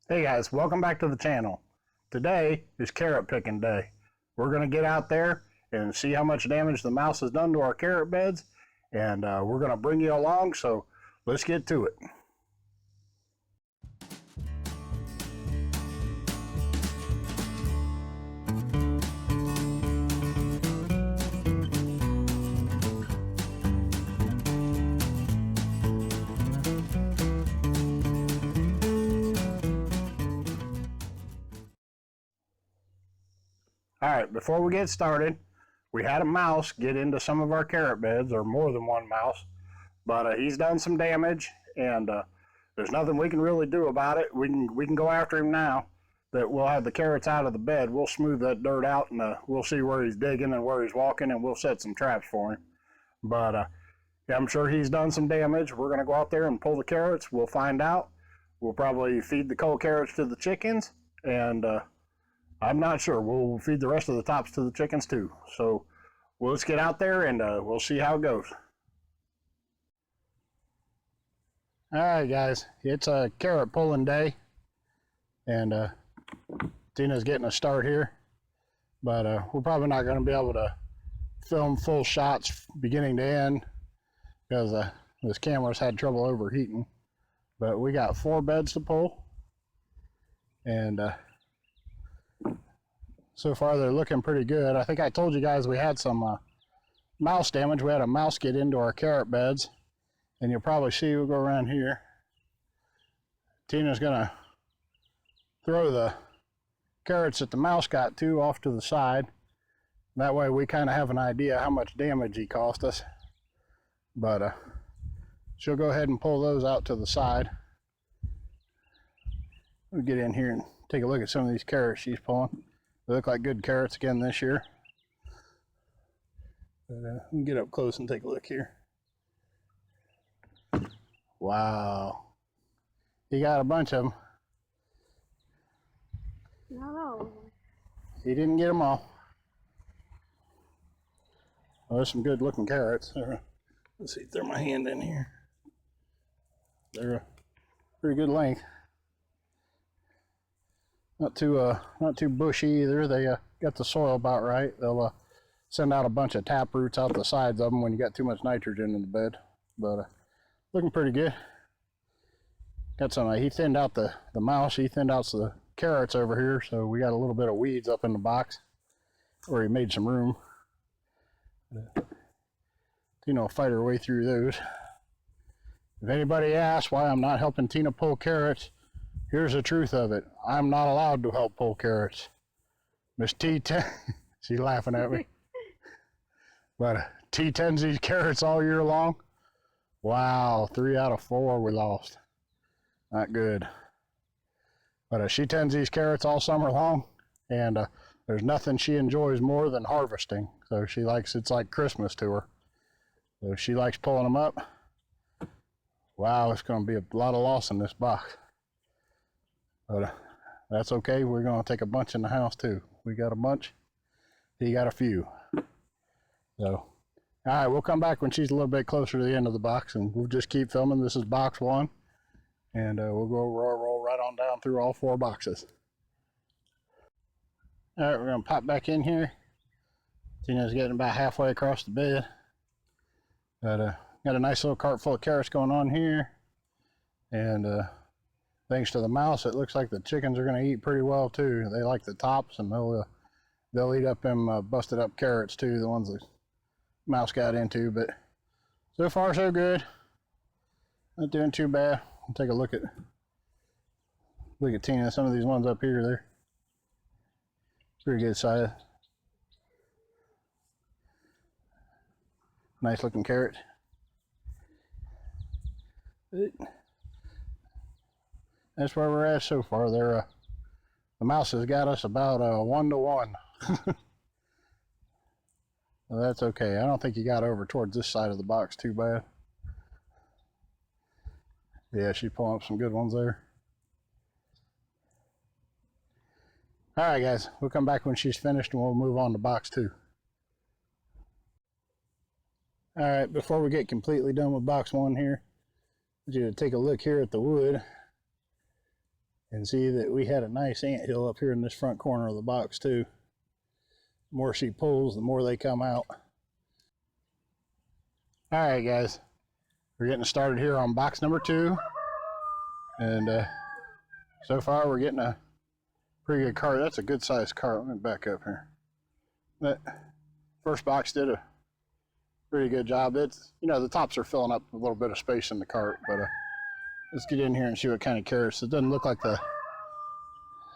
Hey guys, welcome back to the channel. Today is carrot picking day. We're going to get out there and see how much damage the mouse has done to our carrot beds, and we're going to bring you along, so let's get to it. Alright, before we get started, we had a mouse get into some of our carrot beds, or more than one mouse, but he's done some damage, and there's nothing we can really do about it. We can go after him now that we'll have the carrots out of the bed. We'll smooth that dirt out, and we'll see where he's digging and where he's walking, and we'll set some traps for him. But yeah, I'm sure he's done some damage. We're going to go out there and pull the carrots. We'll find out. We'll probably feed the cold carrots to the chickens, and I'm not sure. We'll feed the rest of the tops to the chickens too. So let's get out there and we'll see how it goes. Alright guys, it's a carrot pulling day, and Tina's getting a start here, but we're probably not going to be able to film full shots beginning to end because this camera's had trouble overheating. But we got 4 beds to pull, and so far they're looking pretty good. I think I told you guys we had some mouse damage. We had a mouse get into our carrot beds, and you'll probably see, we'll go around here. Tina's gonna throw the carrots that the mouse got to off to the side. That way we kind of have an idea how much damage he cost us. But she'll go ahead and pull those out to the side. We'll get in here and take a look at some of these carrots she's pulling. They look like good carrots again this year. But we can get up close and take a look here. Wow. He got a bunch of them. No. He didn't get them all. Oh, there's some good looking carrots. Let's see if they're my hand in here. They're a pretty good length. Not too bushy either. They got the soil about right. They'll send out a bunch of tap roots out the sides of them when you got too much nitrogen in the bed. But looking pretty good. Got some. He thinned out the mouse. He thinned out the carrots over here, so we got a little bit of weeds up in the box where he made some room. Tina will fight her way through those. If anybody asks why I'm not helping Tina pull carrots, here's the truth of it. I'm not allowed to help pull carrots. Miss T, she's laughing at me. But T tends these carrots all year long. Wow, 3 out of 4 we lost. Not good. But she tends these carrots all summer long, and there's nothing she enjoys more than harvesting. So she likes, it's like Christmas to her. So she likes pulling them up. Wow, it's going to be a lot of loss in this box. But that's okay. We're going to take a bunch in the house too. We got a bunch. He got a few. So, all right, we'll come back when she's a little bit closer to the end of the box, and we'll just keep filming. This is box 1, and we'll go roll right on down through all 4 boxes. All right, we're going to pop back in here. Tina's getting about halfway across the bed. But got a nice little cart full of carrots going on here, and thanks to the mouse, it looks like the chickens are going to eat pretty well too. They like the tops, and they'll eat up them busted up carrots too, the ones the mouse got into. But so far so good. Not doing too bad. I'll take a look at Tina. Some of these ones up here, they're pretty good size. Nice looking carrot. That's where we're at so far. They're the mouse has got us about 1 to 1. Well, that's okay. I don't think he got over towards this side of the box too bad. Yeah, she's pulling up some good ones there. All right, guys, we'll come back when she's finished and we'll move on to box 2. All right, before we get completely done with box 1 here, I want you to take a look here at the wood. And see that we had a nice anthill up here in this front corner of the box too. The more she pulls, the more they come out. All right, guys, we're getting started here on box number 2. And so far we're getting a pretty good cart. That's a good sized cart. Let me back up here. That first box did a pretty good job. It's, you know, the tops are filling up a little bit of space in the cart, but let's get in here and see what kind of carrots. It doesn't look like the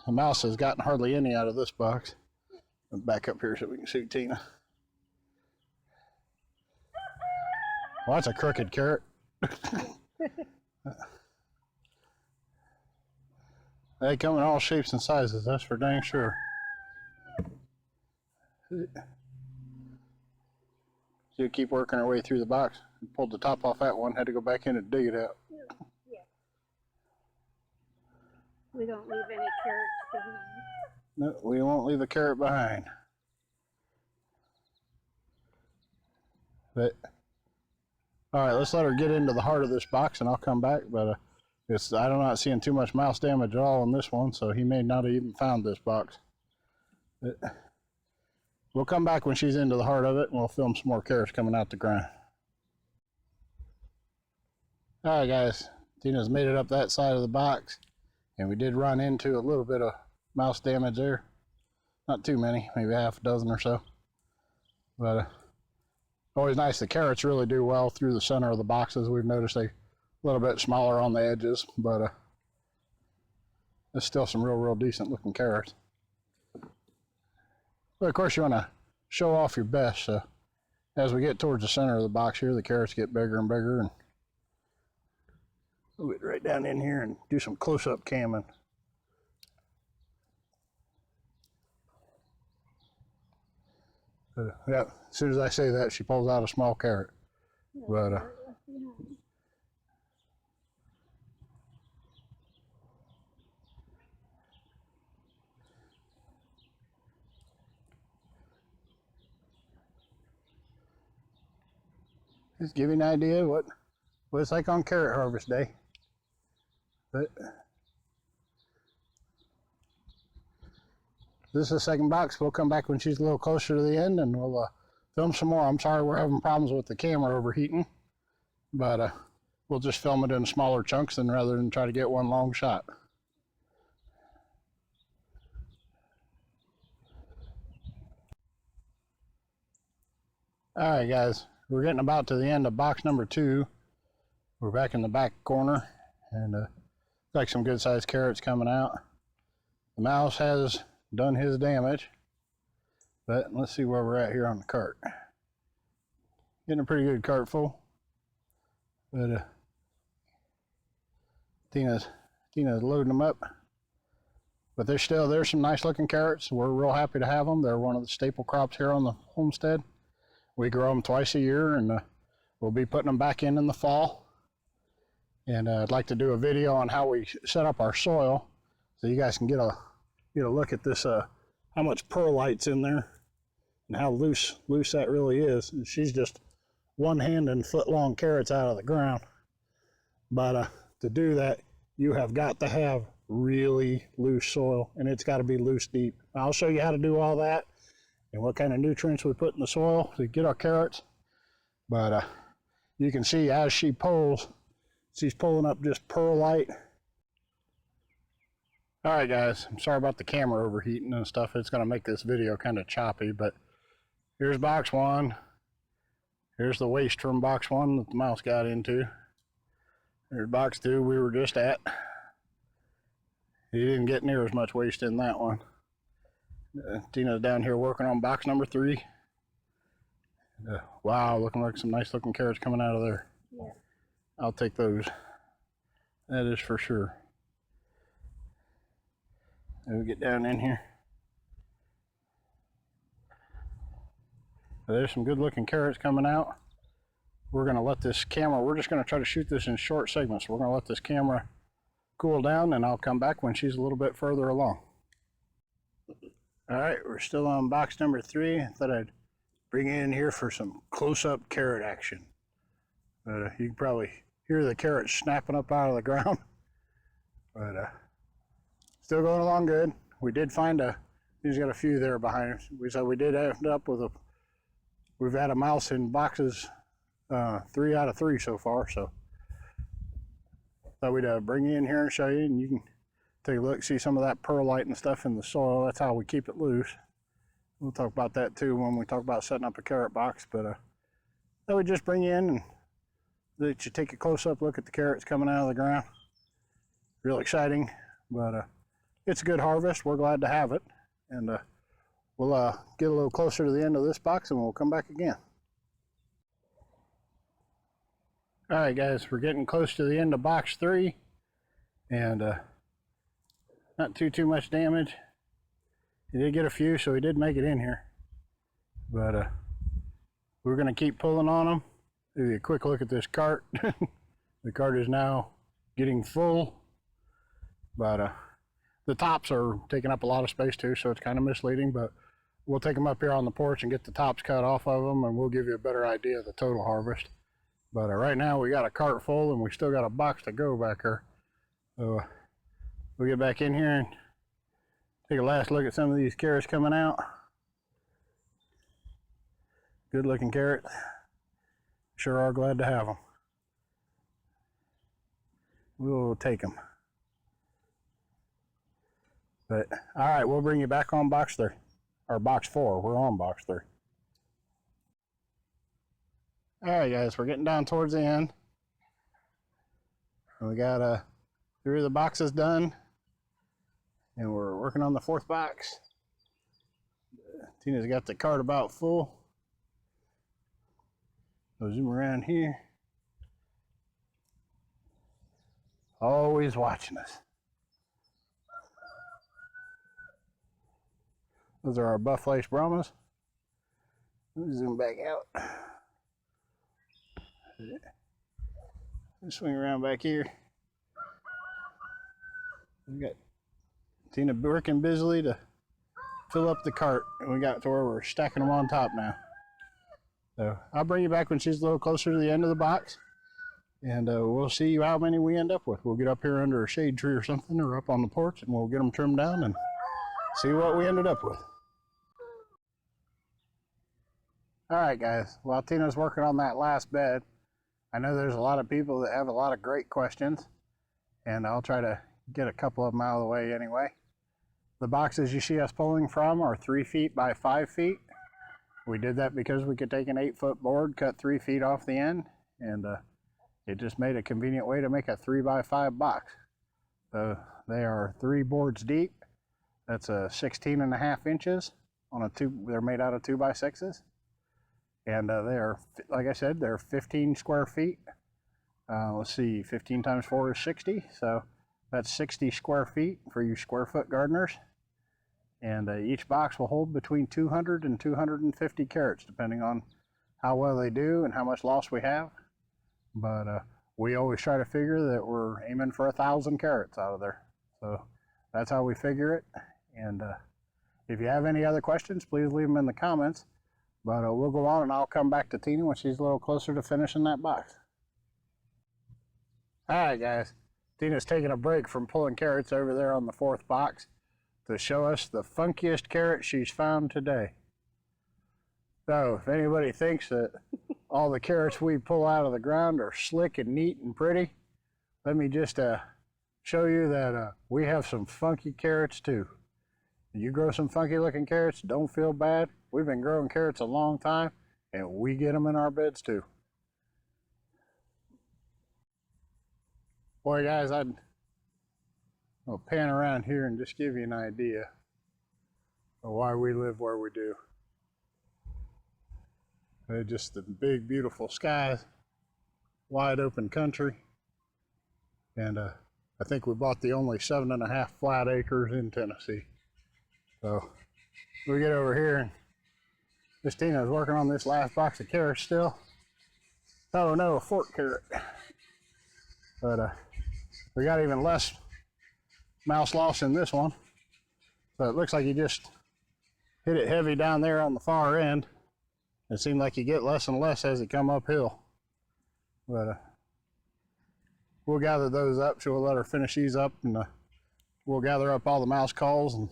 mouse has gotten hardly any out of this box. I'll back up here so we can see Tina. Well, that's a crooked carrot. They come in all shapes and sizes, that's for dang sure. So you keep working our way through the box. We pulled the top off that one, had to go back in and dig it out. Yeah. We don't leave any carrots behind. No, we won't leave a carrot behind. But, all right, let's let her get into the heart of this box and I'll come back. But I'm not seeing too much mouse damage at all in this one, so he may not have even found this box. But we'll come back when she's into the heart of it and we'll film some more carrots coming out the ground. All right, guys, Tina's made it up that side of the box, and we did run into a little bit of mouse damage there. Not too many, maybe half a dozen or so. But always nice. The carrots really do well through the center of the boxes. We've noticed they a little bit smaller on the edges, but there's still some real decent looking carrots. But of course you want to show off your best, so as we get towards the center of the box here, the carrots get bigger and bigger, and we'll get right down in here and do some close-up camming. Yeah, as soon as I say that, she pulls out a small carrot. But just give you an idea what it's like on carrot harvest day. But this is the second box. We'll come back when she's a little closer to the end and we'll film some more. I'm sorry we're having problems with the camera overheating, but we'll just film it in smaller chunks rather than try to get one long shot. All right, guys. We're getting about to the end of box number 2. We're back in the back corner, and like some good sized carrots coming out. The mouse has done his damage, but let's see where we're at here on the cart. Getting a pretty good cart full, but Tina's loading them up. But there's some nice looking carrots. We're real happy to have them. They're one of the staple crops here on the homestead. We grow them twice a year, and we'll be putting them back in the fall. And I'd like to do a video on how we set up our soil, so you guys can get a look at this, how much perlite's in there, and how loose that really is. And she's just 1 hand and foot long carrots out of the ground. But to do that, you have got to have really loose soil, and it's got to be loose deep. I'll show you how to do all that and what kind of nutrients we put in the soil to get our carrots. But you can see as she pulls, she's pulling up just perlite. All right, guys, I'm sorry about the camera overheating and stuff. It's going to make this video kind of choppy, but here's box 1. Here's the waste from box 1 that the mouse got into. There's box 2 we were just at. He didn't get near as much waste in that one. Tina's down here working on box number 3. Wow, looking like some nice looking carrots coming out of there. Yeah. I'll take those. That is for sure. And we get down in here. There's some good looking carrots coming out. We're going to let this camera, we're just going to try to shoot this in short segments. We're going to let this camera cool down, and I'll come back when she's a little bit further along. All right, we're still on box number 3. I thought I'd bring you in here for some close-up carrot action. You can probably hear the carrots snapping up out of the ground. But Still going along good. We did find he's got a few there behind us. We did end up with we've had a mouse in boxes 3 out of 3 so far, so thought we'd bring you in here and show you, and you can take a look, see some of that perlite and stuff in the soil. That's how we keep it loose. We'll talk about that too when we talk about setting up a carrot box, but thought we'd just bring you in and let you take a close-up look at the carrots coming out of the ground. Real exciting, but it's a good harvest. We're glad to have it, and we'll get a little closer to the end of this box and we'll come back again. All right, guys, we're getting close to the end of box 3, and not too much damage. He did get a few, so he did make it in here, but we're gonna keep pulling on them. Give you a quick look at this cart. The cart is now getting full, but the tops are taking up a lot of space too, so it's kind of misleading, but we'll take them up here on the porch and get the tops cut off of them, and we'll give you a better idea of the total harvest. But right now we got a cart full and we still got a box to go back here. So we'll get back in here and take a last look at some of these carrots coming out. Good looking carrot. Sure are glad to have them. We'll take them. But all right, we'll bring you back on box 3, or box 4. We're on box 3. All right, guys, we're getting down towards the end. We got 3 of the boxes done, and we're working on the 4th box. Tina's got the cart about full. I'll zoom around here. Always watching us. Those are our buff lace Brahmas. Let me zoom back out. Swing around back here. We got Tina working busily to fill up the cart, and we got to where we're stacking them on top now. So I'll bring you back when she's a little closer to the end of the box, and we'll see how many we end up with. We'll get up here under a shade tree or something, or up on the porch, and we'll get them trimmed down and see what we ended up with. All right, guys, while Tina's working on that last bed, I know there's a lot of people that have a lot of great questions, and I'll try to get a couple of them out of the way anyway. The boxes you see us pulling from are 3 feet by 5 feet. We did that because we could take an 8-foot board, cut 3 feet off the end, and it just made a convenient way to make a 3 by 5 box. So they are 3 boards deep. That's 16.5 inches on a 2. They're made out of 2 by 6s. And they are, like I said, they're 15 square feet. Let's see, 15 times 4 is 60. So that's 60 square feet for you square foot gardeners. And each box will hold between 200 and 250 carrots, depending on how well they do and how much loss we have. But we always try to figure that we're aiming for 1,000 carrots out of there. So that's how we figure it. And if you have any other questions, please leave them in the comments. But we'll go on, and I'll come back to Tina when she's a little closer to finishing that box. All right, guys. Tina's taking a break from pulling carrots over there on the 4th box to show us the funkiest carrot she's found today. So if anybody thinks that all the carrots we pull out of the ground are slick and neat and pretty, let me just show you that we have some funky carrots too. You grow some funky looking carrots, don't feel bad. We've been growing carrots a long time, and we get them in our beds too. Boy, guys, I'll pan around here and just give you an idea of why we live where we do. Just the big, beautiful skies, wide open country, and I think we bought the only 7.5 flat acres in Tennessee. So we get over here, and Miss Tina is working on this last box of carrots still. Oh no, a fork carrot. But we got even less mouse loss in this one. So it looks like you just hit it heavy down there on the far end. It seemed like you get less and less as you come uphill. But we'll gather those up, so we'll let her finish these up, and we'll gather up all the mouse calls and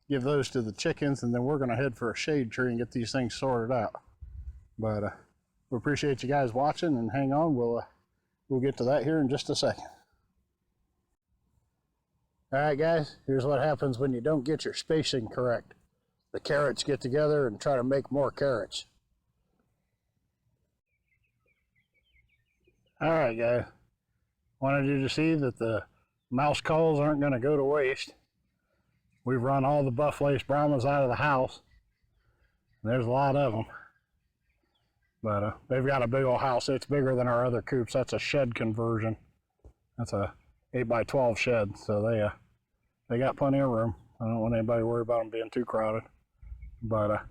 give those to the chickens, and then we're going to head for a shade tree and get these things sorted out. But we appreciate you guys watching, and hang on, we'll get to that here in just a second. All right, guys, here's what happens when you don't get your spacing correct. The carrots get together and try to make more carrots. All right, guys, wanted you to see that the mouse calls aren't going to go to waste. We've run all the buff lace Brahmas out of the house. There's a lot of them. But they've got a big old house. It's bigger than our other coops. That's a shed conversion. That's a 8x12 shed. So they got plenty of room. I don't want anybody to worry about them being too crowded. But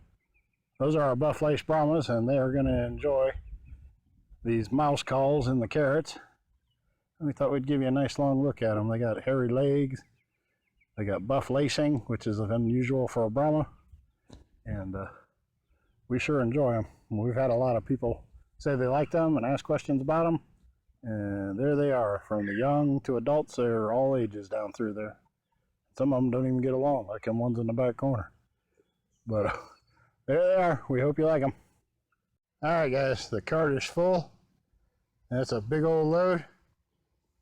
those are our buff lace Brahmas, and they are going to enjoy these mouse calls and the carrots. And we thought we'd give you a nice long look at them. They got hairy legs. They got buff lacing, which is unusual for a Brahma. And we sure enjoy them. We've had a lot of people say they like them and ask questions about them. And there they are, from the young to adults. They're all ages down through there. Some of them don't even get along, like them ones in the back corner. But there they are. We hope you like them. All right, guys, the cart is full. That's a big old load.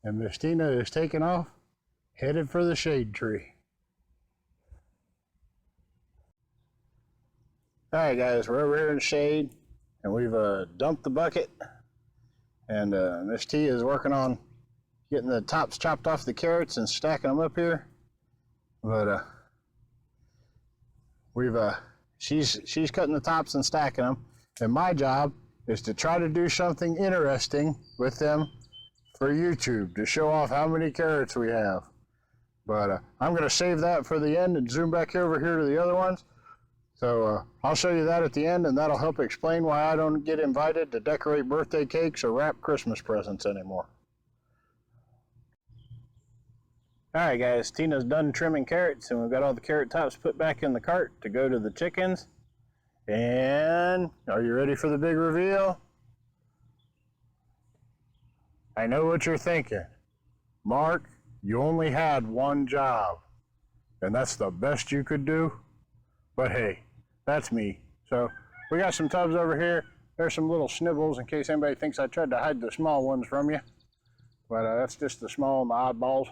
And Miss Tina is taking off, headed for the shade tree. All right, guys, we're over here in the shade, and we've dumped the bucket. And Miss T is working on getting the tops chopped off the carrots and stacking them up here. But she's cutting the tops and stacking them, and my job is to try to do something interesting with them for YouTube to show off how many carrots we have. But I'm going to save that for the end and zoom back over here to the other ones. So I'll show you that at the end, and that'll help explain why I don't get invited to decorate birthday cakes or wrap Christmas presents anymore. All right, guys, Tina's done trimming carrots, and we've got all the carrot tops put back in the cart to go to the chickens. And are you ready for the big reveal? I know what you're thinking. Mark, you only had one job, and that's the best you could do? But hey, that's me. So we got some tubs over here. There's some little snibbles in case anybody thinks I tried to hide the small ones from you. But that's just the small and the oddballs.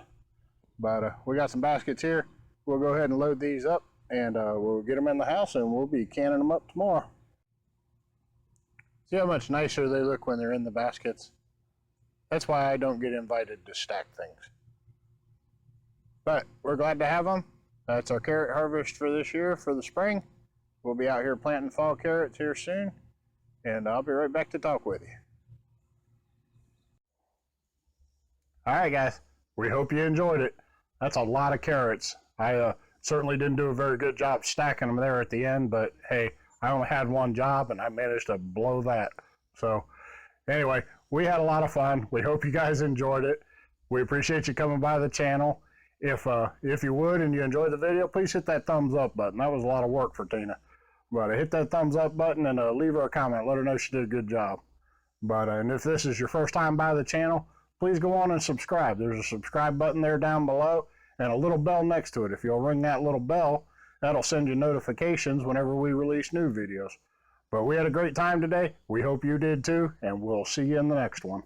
But we got some baskets here. We'll go ahead and load these up, and we'll get them in the house, and we'll be canning them up tomorrow. See how much nicer they look when they're in the baskets? That's why I don't get invited to stack things. But we're glad to have them. That's our carrot harvest for this year, for the spring. We'll be out here planting fall carrots here soon, and I'll be right back to talk with you. All right, guys, we hope you enjoyed it. That's a lot of carrots. I certainly didn't do a very good job stacking them there at the end, but hey, I only had one job, and I managed to blow that. So anyway, we had a lot of fun. We hope you guys enjoyed it. We appreciate you coming by the channel. If you would and you enjoyed the video, please hit that thumbs up button. That was a lot of work for Tina. But hit that thumbs up button and leave her a comment. Let her know she did a good job. But and if this is your first time by the channel, please go on and subscribe. There's a subscribe button there down below and a little bell next to it. If you'll ring that little bell, that'll send you notifications whenever we release new videos. But we had a great time today. We hope you did too, and we'll see you in the next one.